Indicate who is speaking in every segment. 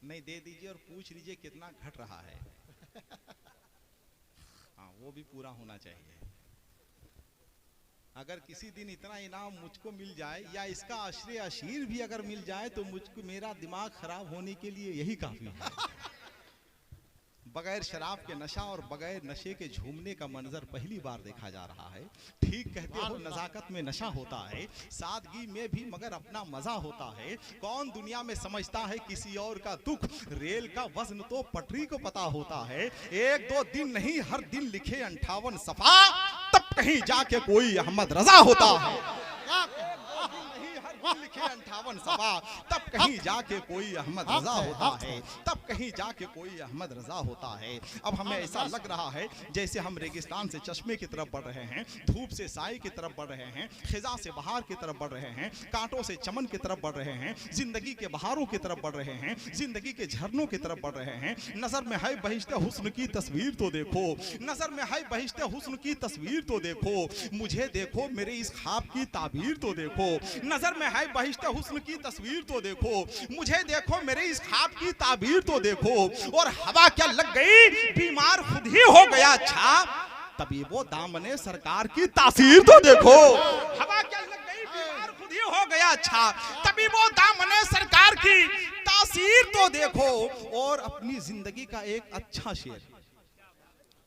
Speaker 1: नहीं दे दीजिए और पूछ लीजिए कितना घट रहा है। हाँ, वो भी पूरा होना चाहिए। अगर किसी दिन इतना इनाम मुझको मिल जाए या इसका आश्रय अशीर भी अगर मिल जाए तो मुझको मेरा दिमाग खराब होने के लिए यही काफी है। बगैर शराब के नशा और बगैर नशे के झूमने का मंजर पहली बार देखा जा रहा है। ठीक कहते हो, नजाकत में नशा होता है, सादगी में भी मगर अपना मजा होता है। कौन दुनिया में समझता है किसी और का दुख, रेल का वजन तो पटरी को पता होता है। एक दो दिन नहीं हर दिन लिखे 58 सफा, तब कहीं जाके कोई अहमद रजा होता है। लिखे 58 सफा, तब कहीं जाके कोई अहमद रजा होता है, तब कहीं जाके कोई अहमद रजा होता है। अब हमें ऐसा लग रहा है जैसे हम रेगिस्तान से चश्मे की तरफ बढ़ रहे हैं, धूप से साई की तरफ बढ़ रहे हैं, खिजा से बहार की तरफ बढ़ रहे हैं, कांटों से चमन की तरफ बढ़ रहे हैं, जिंदगी के बहारों की तरफ बढ़ रहे हैं, जिंदगी के झरनों की तरफ बढ़ रहे हैं। नजर में है बहिश्ते हुस्न की तस्वीर तो देखो, नजर में है बहिश्ते हुस्न की तस्वीर तो देखो, मुझे देखो मेरे इस ख्वाब की ताबीर तो देखो। नजर में है बहिश्ते हुस्न की तस्वीर तो देखो, मुझे देखो मेरे इस ख्वाब की ताबीर तो देखो। और हवा क्या लग गई, बीमार खुद ही हो गया अच्छा, तभी वो दामने सरकार की तासीर तो देखो। हवा क्या लग गई, बीमार खुद ही हो गया अच्छा, तभी वो दामने सरकार की तासीर तो देखो। और अपनी जिंदगी का एक अच्छा शेर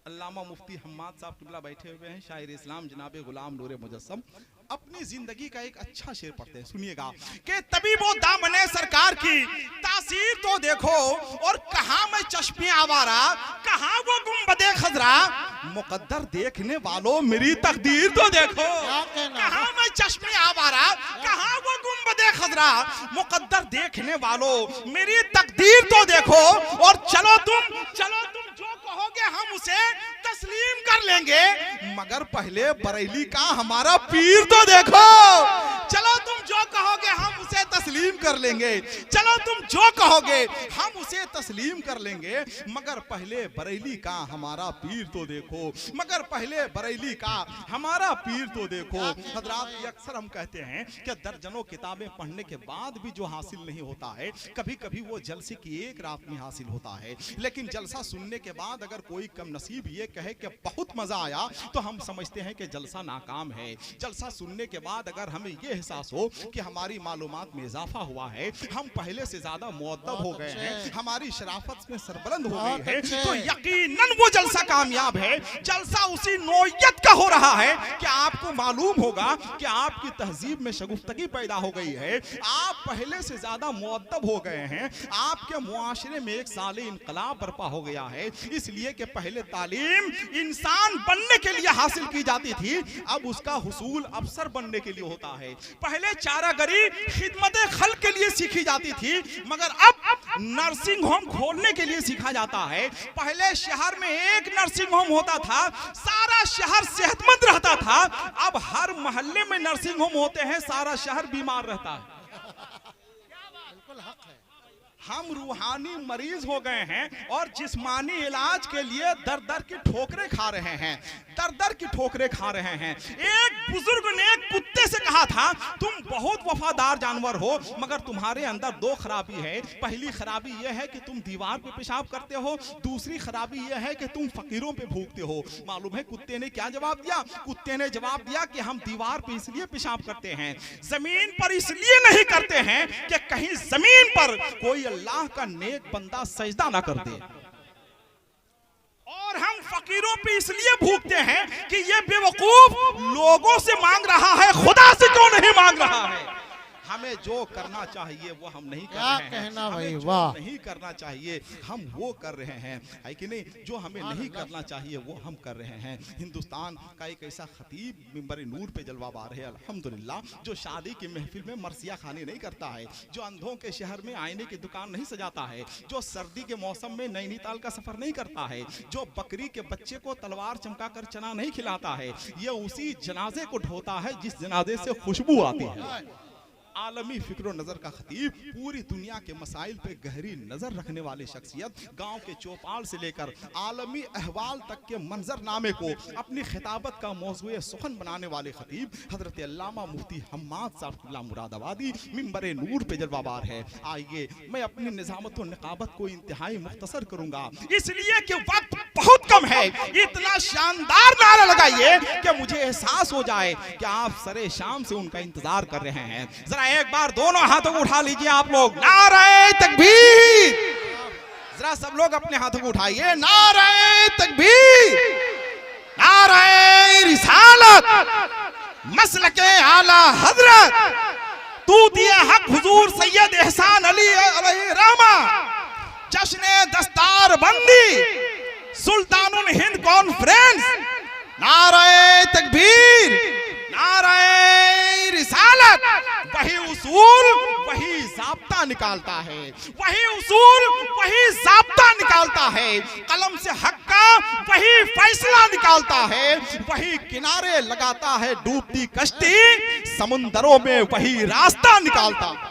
Speaker 1: अल्लामा मुफ्ती हम्माद साहब किबला बैठे हुए हैं, शायर इस्लाम जनाबे गुलाम नूरे मुजस्सम, अपनी जिंदगी का एक अच्छा शेर पढ़ते हैं, सुनिएगा कि तभी वो दामने सरकार की तासीर तो देखो। और कहां मैं चश्मे आवारा, कहां वो गुंबदे खजरा, मुकद्दर देखने वालों मेरी तकदीर तो देखो। कहां मैं चश्मे आवारा, कहां वो गुंबदे खजरा, मुकद्दर देखने वालों मेरी तकदीर तो देखो। और चलो तुम जो कहोगे हम उसे तस्लीम कर लेंगे, मगर पहले बरेली का हमारा पीर तो देखो। चलो तुम जो कहोगे हम उसे तस्लीम कर लेंगे, चलो तुम जो कहोगे हम उसे तस्लीम कर लेंगे, मगर पहले बरेली का हमारा पीर तो देखो, मगर पहले बरेली का हमारा पीर तो देखो। हजरात, अक्सर हम कहते हैं कि दर्जनों किताबें पढ़ने के बाद भी जो हासिल नहीं होता है, कभी कभी वो जलसे की एक रात में हासिल होता है। लेकिन जलसा सुनने के बाद अगर कोई कम नसीब ये कहे कि बहुत मजा आया, तो हम समझते हैं कि जलसा नाकाम है। जलसा सुनने के बाद अगर हमें ये एहसास हो कि हमारी मालूमात में इजाफा हुआ है, हम पहले से ज्यादा मुअद्दब हो गए हैं, हमारी शराफत में सरबुलंद हो गई है, तो यकीनन वो जलसा कामयाब है। जलसा उसी नौयत का हो रहा है कि आपको मालूम होगा कि आपकी तहजीब में शगुफ्तगी पैदा हो गई है, आप पहले से ज्यादा मुअद्दब हो गए हैं, आपके मुआशरे में एक साले इनकलाब बर्पा हो गया है। इसलिए कि पहले तालीम इंसान बनने के लिए हासिल की जाती थी, अब उसका हुसूल अफसर बनने के लिए होता है। पहले चारागरी खिदमत खल्क के लिए सीखी जाती थी, मगर अब नर्सिंग होम खोलने के लिए सीखा जाता है। पहले शहर में एक नर्सिंग होम होता था, सारा शहर सेहतमंद रहता था, अब हर मोहल्ले में नर्सिंग होम होते हैं, सारा शहर बीमार रहता है। बिल्कुल हक है। हम रूहानी मरीज हो गए हैं और जिस्मानी इलाज के लिए दर दर की ठोकरें खा रहे हैं, दर दर की ठोकरें खा रहे हैं। एक बुजुर्ग ने एक कुत्ते से कहा था, तुम बहुत वफादार जानवर हो, मगर तुम्हारे अंदर दो खराबी है। पहली खराबी यह है कि तुम दीवार पे पेशाब करते हो, दूसरी खराबी यह है कि तुम फकीरों पे भूखते हो। मालूम है कुत्ते ने क्या जवाब दिया? कुत्ते ने जवाब दिया कि हम दीवार पे इसलिए पेशाब करते हैं, जमीन पर इसलिए नहीं करते हैं कि कहीं जमीन पर कोई अल्लाह का नेक बंदा सजदा ना कर दे, और हम फकीरों पे इसलिए भूखते हैं कि ये बेवकूफ लोगों से मांग रहा है, खुदा से क्यों नहीं मांग रहा है। हमें जो करना चाहिए वो हम नहीं कर रहे हैं, हमें जो नहीं करना चाहिए हम वो कर रहे हैं, है कि नहीं? जो हमें नहीं करना चाहिए वो हम कर रहे हैं। हिंदुस्तान का एक ऐसा खतीब मिंबर नूर पे जलवा बार है अल्हम्दुलिल्लाह, जो शादी की महफिल में मरसिया खानी नहीं करता है, जो अंधों के शहर में आईने की दुकान नहीं सजाता है, जो सर्दी के मौसम में नैनीताल का सफर नहीं करता है, जो बकरी के बच्चे को तलवार चमकाकर चना नहीं खिलाता है, ये उसी जनाजे को ढोता है जिस जनाजे से खुशबू आती है। आलमी फिक्र नजर का खतीब, पूरी दुनिया के मसाइल पे गहरी नजर रखने वाली शख्सियत, गांव के चौपाल से लेकर आलमी अहवाल तक के मंजरनामे को अपनी खिताबत का मौजूए सुखन बनाने वाले खतीब हजरत अल्लामा मुफ्ती हम्माद साहब मुरादाबादी मिंबर नूर पे जलवाबार है। आइए मैं अपनी निजामत और निकाबत को इंतहाई मुख्तसर करूंगा, इसलिए कि वक्त बहुत कम है। इतना शानदार नारा लगाइए कि मुझे एहसास हो जाए कि आप सरे शाम से उनका इंतजार कर रहे हैं। जरा एक बार दोनों हाथों को उठा लीजिए आप लोग, नारे तकबीर। जरा सब लोग अपने हाथों को उठाइए, नारे तकबीर, नारे रिसालत, मसलके आला हजरत तूतिए हक हुजूर सैयद एहसान अली अलैहिर्रहमा, जश्ने दस्तार बंदी, सुल्तानुल हिंद कॉन्फ्रेंस, नारे तकबीर, नारे रिसालत। वही उसूल वही ज़ाब्ता निकालता है, वही उसूल वही ज़ाब्ता निकालता है, कलम से हक का वही फैसला निकालता है, वही किनारे लगाता है डूबती कश्ती, समुंदरों में वही रास्ता निकालता है।